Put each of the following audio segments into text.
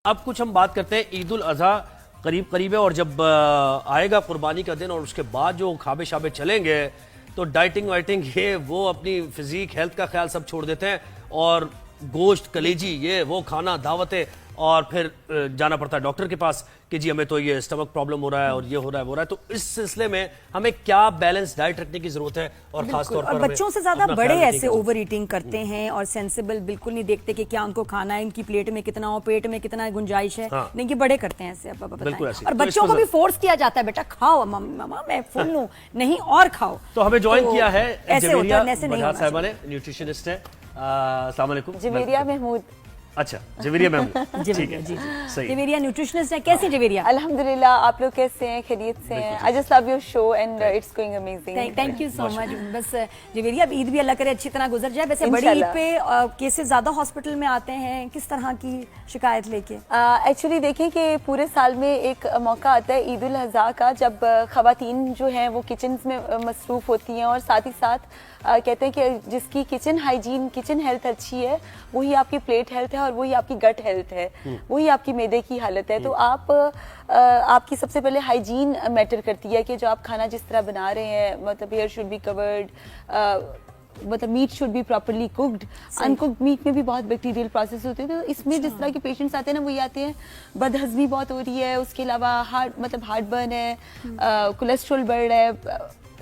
اب کچھ ہم بات کرتے ہیں عید الاضحیٰ قریب قریب ہے اور جب آئے گا قربانی کا دن اور اس کے بعد جو کھابے شابے چلیں گے تو ڈائٹنگ وائٹنگ یہ وہ اپنی فزیک ہیلتھ کا خیال سب چھوڑ دیتے ہیں اور گوشت کلیجی یہ وہ کھانا دعوتیں اور پھر جانا پڑتا ہے ڈاکٹر کے پاس کہ جی ہمیں تو یہ اسٹمک پرابلم ہو رہا ہے اور یہ ہو رہا ہے وہ ہو رہا ہے. تو اس سلسلے میں ہمیں کیا بیلنس ڈائٹ رکھنے کی ضرورت ہے اور خاص طور پر بچوں سے زیادہ بڑے ایسے اوور ایٹنگ کرتے ہیں اور سینسیبل بالکل نہیں دیکھتے کہ کیا ان کو کھانا ہے, ان کی پلیٹ میں کتنا ہو, پیٹ میں کتنا گنجائش ہے. نہیں یہ بڑے کرتے ہیں ایسے. اور بچوں کو بھی فورس کیا جاتا ہے بیٹا کھاؤ ماما میں فل ہوں نہیں اور کھاؤ. تو ہمیں جوائن کیا ہے جویریہ بجھا صاحبہ نے, نیوٹریشنسٹ ہے. السلام علیکم. جویریہ محمود. اچھا جویریہ محمود, ٹھیک ہے جی صحیح. جویریہ نیوٹریشنسٹ ہے. کیسی جویریہ؟ الحمدللہ آپ لوگ کیسے ہیں؟ خیریت سے ہیں؟ I just love your show and it's going amazing. Thank you so much. بس جویریہ اب عید بھی اللہ کرے اچھی طرح گزر جائے. ویسے بڑی عید پہ کیسز زیادہ ہاسپٹل میں آتے ہیں, کس طرح کی شکایت لے کے؟ ایکچولی دیکھیں کہ پورے سال میں ایک موقع آتا ہے عید الاضحیٰ کا جب خواتین جو ہیں وہ کچنز میں مصروف ہوتی ہیں اور ساتھ ہی ساتھ کہتے ہیں کہ جس کی کچن ہائیجین کچن ہیلتھ اچھی ہے وہی آپ کی پلیٹ ہیلتھ ہے اور وہی آپ کی گٹ ہیلتھ ہے, وہی آپ کی معدے کی حالت ہے. تو آپ کی سب سے پہلے ہائیجین میٹر کرتی ہے کہ جو آپ کھانا جس طرح بنا رہے ہیں, مطلب ہیئر شوڈ بی کورڈ, مطلب meat should be properly cooked. Uncooked meat میں بھی بہت بیکٹیریل پروسیس ہوتے ہیں. تو اس میں جس طرح کے پیشنٹس آتے ہیں نا, وہی آتے ہیں بد ہضمی بہت ہو رہی ہے, اس کے علاوہ ہارٹ برن ہے, کولیسٹرول بڑھ رہا ہے,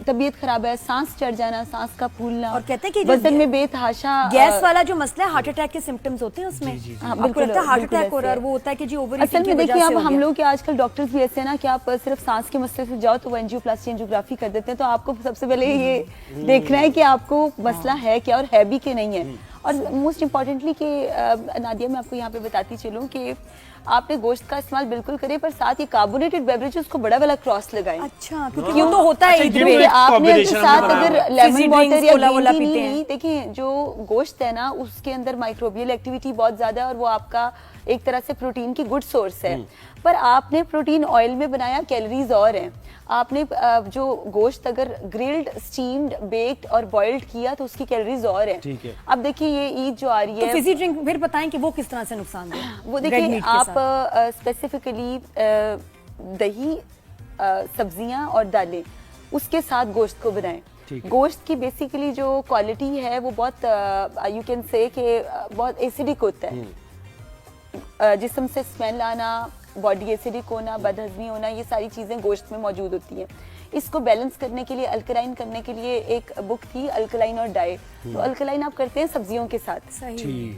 طبیعت خراب ہے, سانس چڑھ جانا, سانس کا پھولنا, اور کہتے ہیں کہ وزن میں بے تحاشا گیس والا جو مسئلہ ہے, ہارٹ اٹیک کے سمپٹمز ہوتے ہیں اس میں. بالکل ہارٹ اٹیک ہو رہا ہے اور وہ ہوتا ہے کہ جی اوور ایٹنگ کی وجہ سے. دیکھیے اب ہم لوگ کے آج کل ڈاکٹرز بھی ایسے ہیں نا کہ آپ صرف سانس کے مسئلے سے جاؤ تو وہ انجیوپلاسٹی انجیوگرافی کر دیتے ہیں. تو آپ کو سب سے پہلے یہ دیکھنا ہے کہ آپ کو مسئلہ ہے کیا اور ہے بھی کہ نہیں ہے. اور موسٹ امپورٹنٹلی کہ نادیہ میں آپ کو یہاں پہ بتاتی چلوں کہ آپ نے گوشت کا استعمال بالکل کرے پر ساتھ یہ کاربونیٹڈ بیوریجز کو بڑا والا کراس لگائیں. اچھا کیونکہ یہ تو ہوتا ہے آپ نے ساتھ اگر لیمن واٹر یا گرین ٹی نہیں لی, دیکھیں جو گوشت ہے نا اس کے اندر مائکروبیل ایکٹیویٹی بہت زیادہ ہے اور وہ آپ کا ایک طرح سے پروٹین کی گڈ سورس ہے. پر آپ نے پروٹین آئل میں بنایا, کیلوریز اور ہیں. آپ نے جو گوشت اگر گرلڈ, اسٹیمڈ, بیکڈ اور بوائلڈ کیا تو اس کی کیلوریز اور ہیں. اب دیکھیے یہ عید جو آ رہی ہے, فزی ڈرنک پھر بتائیں کہ وہ کس طرح سے نقصان دہ. وہ دیکھیے آپ اسپیسیفکلی دہی, سبزیاں اور دالیں اس کے ساتھ گوشت کو بنائیں. گوشت کی بیسیکلی جو کوالٹی ہے وہ بہت یو کین سے کہ بہت ایسیڈک ہوتا ہے. جسم سے اسمیل آنا, باڈی ایسیڈک ہونا, بد ہضمی ہونا, یہ ساری چیزیں گوشت میں موجود ہوتی ہیں. اس کو بیلنس کرنے کے لیے, الکلائن کرنے کے لیے ایک بک تھی الکلائن اور ڈائٹ. تو الکلائن آپ کرتے ہیں سبزیوں کے ساتھ,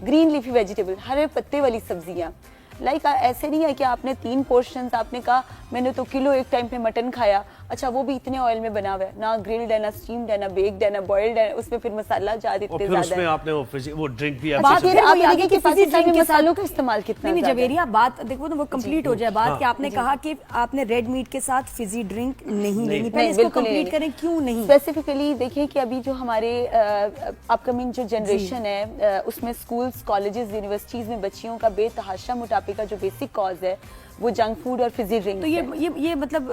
گرین لیفی ویجیٹیبل, ہرے پتے والی سبزیاں. لائک ایسے نہیں ہے کہ آپ نے 3 پورشنز, آپ نے کہا میں نے تو کلو ایک ٹائم پہ مٹن کھایا, اچھا وہ بھی اتنے آئل میں بنا ہوا ہے, نہ گرلڈ ہے, نہ اسٹیمڈ ہے, نہ بیکڈ ہے, نہ بوائلڈ ہے, اس میں پھر مسالہ جات اتنے زیادہ ہے. اس میں آپ نے وہ ڈرنک بھی بات یہ آپ دیکھیں کہ پاکستان میں مسالوں کا استعمال کتنا نہیں. جویریہ بات دیکھو نا وہ کمپلیٹ ہو جائے بات کہ آپ نے کہا کہ آپ نے ریڈ میٹ کے ساتھ فزی ڈرنک نہیں لینی. پہلے اس کو کمپلیٹ کریں کیوں نہیں. اسپیسیفکلی دیکھیں کہ ابھی جو ہمارے اپ کمنگ جو جنریشن ہے اس میں اسکولز, کالجز, یونیورسٹیز میں بچیوں کا بے تحاشا موٹاپے کا جو بیسک کاز ہے وہ جنک فوڈ اور فزی ڈرنک. تو یہ مطلب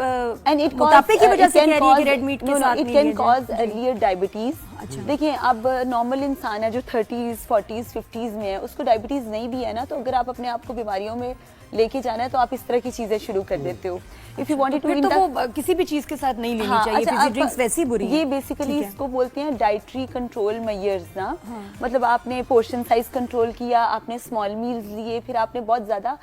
موٹاپے کی وجہ سے کہہ رہی ہے کہ ریڈ میٹ کے ساتھ نہیں. It can cause earlier diabetes. دیکھیں اب نارمل انسان ہے جو 30s, 40s, 50s میں ہے, اس کو ڈائبٹیز نہیں بھی ہے نا, تو اگر آپ اپنے آپ کو بیماریوں میں لے کے جانا ہے تو آپ اس طرح کی چیزیں شروع کر دیتے ہو. If you wanted to تو وہ کسی بھی چیز کے ساتھ نہیں لینی چاہیے. فزی ڈرنکس ویسی بری ہیں. یہ بیسیکلی اس کو بولتے ہیں ڈائٹری کنٹرول میئرز نا. مطلب آپ نے پورشن سائز کنٹرول کیا, آپ نے اسمال میلز لیے, پھر آپ نے بہت زیادہ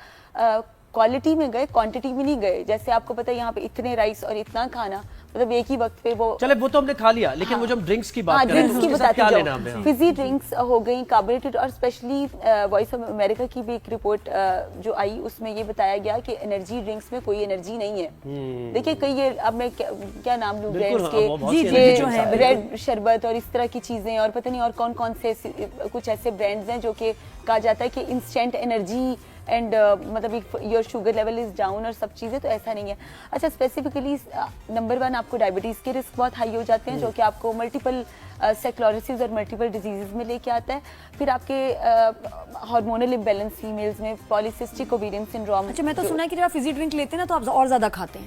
کوالٹی میں گئے, کوانٹٹی میں نہیں گئے. جیسے آپ کو پتہ ہے یہاں پہ اتنے رائس اور اتنا کھانا, مطلب ایک ہی وقت پہ وہ چلے وہ تو ہم نے کھا لیا, لیکن وہ جب ڈرنکس کی بات کریں ڈرنکس کی بتاتی جاؤ. فزی ڈرنکس ہو گئی کاربونیٹڈ, اور اسپیشلی وائس آف امریکہ کی بھی ایک رپورٹ جو آئی اس میں یہ بتایا گیا کہ انرجی ڈرنکس میں کوئی انرجی نہیں ہے. دیکھیے کئی, اب میں کیا نام لوں برانڈس کے, جو ہیں ریڈ شربت اور اس طرح کی چیزیں, اور پتہ نہیں اور کون کون سے کچھ ایسے برانڈز ہیں جو کہ کہا جاتا ہے کہ انسٹنٹ انرجی اینڈ مطلب your sugar level is down اور سب چیزیں. تو ایسا نہیں ہے. اچھا اسپیسیفکلی نمبر 1 آپ کو ڈائبٹیز کے رسک بہت ہائی ہو جاتے ہیں جو کہ آپ کو ملٹیپل سیکلورسز اور ملٹیپل ڈیزیزز میں لے کے آتا ہے. پھر آپ کے ہارمونل امبیلنس فیمیلز میں, پالیسسٹک اوویرین سنڈروم. اچھا میں تو سنا ہے کہ جب آپ فزی ڈرنک لیتے ہیں نا تو آپ اور زیادہ کھاتے ہیں.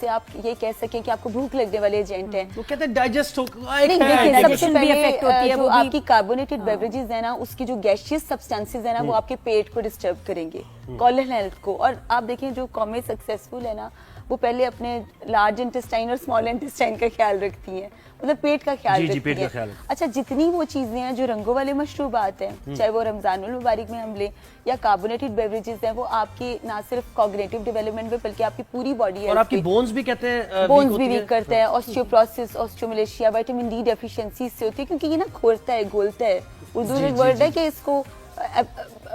سے آپ یہ کہہ سکیں کہ آپ کو بھوک لگنے والے ایجنٹ ہیں. وہ کہتے ہیں ڈائجسٹ نہیں دیکھیے سب سے پہلے جو آپ کی کاربونیٹڈ بیوریجز ہیں نا اس کی جو گیشیس سبسٹانسز ہیں نا وہ آپ کے پیٹ کو ڈسٹرب کریں گے, کولن ہیلتھ کو. اور آپ دیکھیں جو قومیں سکسیسفل ہے نا وہ پہلے اپنے لارج انٹسٹائن اور اسمال انٹسٹائن کا خیال رکھتی ہیں, مطلب پیٹ کا خیال رکھتی ہیں. اچھا جتنی وہ چیزیں ہیں جو رنگوں والے مشروبات ہیں, چاہے وہ رمضان المبارک میں ہم لیں یا کاربونیٹڈ بیوریجز ہیں, وہ آپ کی نہ صرف کوگنیٹو ڈیولپمنٹ میں بلکہ آپ کی پوری باڈی ہے, اور آپ کی بونز بھی کہتے ہیں بونز بھی ویک کرتا ہے. آسٹیوپروسس, آسٹیوملیشیا, وٹامن ڈی ڈیفیشنسی اس سے ہوتی ہے کیونکہ یہ نا کھولتا ہے, گولتا ہے. اردو میں ورڈ ہے کہ اس کو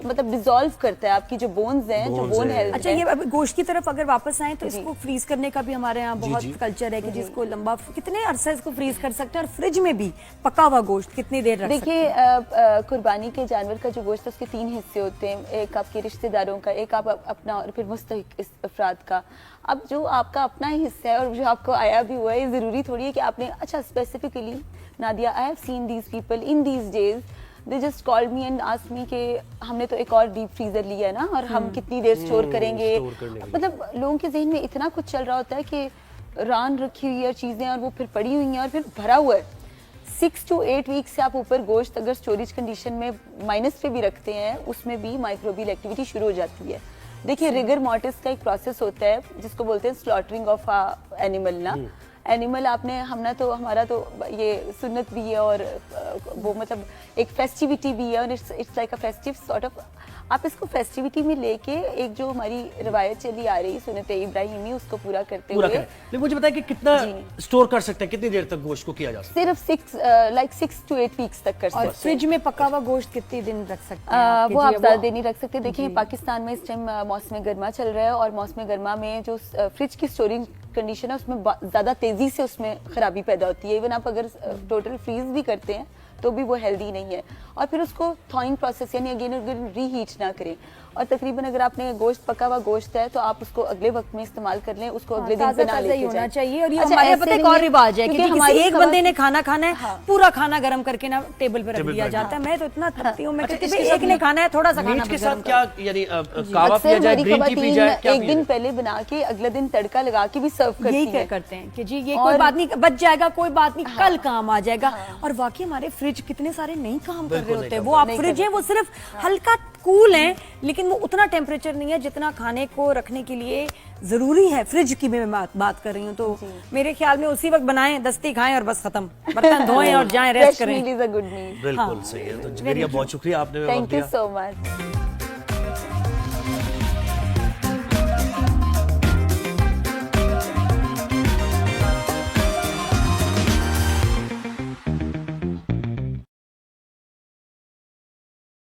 مطلب ڈیزالو کرتا ہے آپ کی جو بونز ہیں, جو بون ہیلتھ. اچھا یہ گوشت کی طرف اگر واپس آئیں تو اس کو فریز کرنے کا بھی ہمارے یہاں بہت کلچر ہے کہ جس کو لمبا کتنے عرصہ اس کو فریز کر سکتے ہیں, اور فریج میں بھی پکا ہوا گوشت کتنی دیر رکھ سکتے ہیں. دیکھیے قربانی کے جانور کا جو گوشت ہے اس کے 3 حصے ہوتے ہیں, ایک آپ کے رشتہ داروں کا, ایک آپ اپنا, اور پھر مستحق افراد کا. اب جو آپ کا اپنا حصہ ہے اور جو آپ کو آیا بھی ہوا ہے, یہ ضروری تھوڑی ہے کہ آپ نے اچھا specifically Nadia I have seen these people in these days they just called me and asked me کہ ہم نے تو ایک اور ڈیپ فریزر لیا ہے نا, اور ہم کتنی دیر اسٹور کریں گے. مطلب لوگوں کے ذہن میں اتنا کچھ چل رہا ہوتا ہے کہ ران رکھی ہوئی ہے چیزیں اور وہ پھر پڑی ہوئی ہیں اور پھر بھرا ہوا ہے. 6 to 8 weeks سے آپ اوپر گوشت اگر اسٹوریج کنڈیشن میں مائنس پہ بھی رکھتے ہیں, اس میں بھی مائکروبیل ایکٹیویٹی شروع ہو جاتی ہے. دیکھیے ریگر مارٹس کا ایک پروسیس ہوتا ہے جس کو بولتے ہیں سلاٹرنگ آف اینیمل. نا اینیمل آپ نے ہم نا تو ہمارا تو یہ سنت بھی ہے اور وہ مطلب ایک فیسٹیوٹی بھی ہے, اور it's like a festive sort of. آپ اس کو فیسٹیوٹی میں لے کے ایک جو ہماری روایت چلی آ رہی سنت ابراہیمی اس کو پورا کرتے ہوئے. لیکن مجھے بتائیں کہ کتنا اسٹور کر سکتے ہیں, کتنی دیر تک گوشت کو کیا جا سکتا ہے؟ صرف 6 to 8 weeks تک کر سکتے ہیں. اور فریج میں پکا ہوا گوشت کتنی دن رکھ سکتے ہیں؟ وہ آپ زیادہ دیر نہیں رکھ سکتے. دیکھیں پاکستان میں اس ٹائم موسم گرما چل رہا ہے, اور موسم گرما میں جو فریج کی اسٹورنگ کنڈیشن ہے اس میں زیادہ تیزی سے اس میں خرابی پیدا ہوتی ہے. ایون آپ اگر ٹوٹل فریز بھی کرتے ہیں تو بھی وہ ہیلدی نہیں ہے. اور پھر اس کو تھوئنگ پروسیس یعنی اگین ری ہیٹ نہ کریں. اور تقریباً اگر آپ نے گوشت پکا ہوا گوشت ہے تو آپ اس کو اگلے وقت میں استعمال کر لیں, اس کو اگلے دن بنا لے کے ہونا چاہیے. اور یہ ہمارے پتہ ایک اور رواج ہے کہ کسی ایک بندے نے کھانا کھانا ہے, پورا کھانا گرم کر کے نا ٹیبل پہ رکھ دیا جاتا ہے. میں تو اتنا تھکتی ہوں, میں کہتی ہوں ایک نے کھانا ہے تھوڑا سا کھانا کے ساتھ کیا یعنی کعوہ پیا جائے, گرین ٹی پی جائے, ایک دن پہلے بنا کے اگلے دن تڑکا لگا کے بھی سرو کرتی ہیں. یہی کرتے ہیں کہ جی یہ کوئی بات نہیں, بچ جائے گا, کوئی بات نہیں, کل کام آ جائے گا. اور واقعی ہمارے فریج کتنے سارے نہیں کام کر رہے ہوتے ہیں. وہ آپ فریج ہیں وہ صرف ہلکا کول ہیں, لیکن وہ اتنا ٹیمپریچر نہیں ہے جتنا کھانے کو رکھنے کے لیے ضروری ہے. فریج کی میں بات کر رہی ہوں, تو میرے خیال میں اسی وقت بنائیں, دستی کھائیں اور بس ختم, برتن دھوئیں اور جائیں ریسٹ کریں. بالکل صحیح ہے. تو جویریہ بہت شکریہ آپ نے. Thank you so much.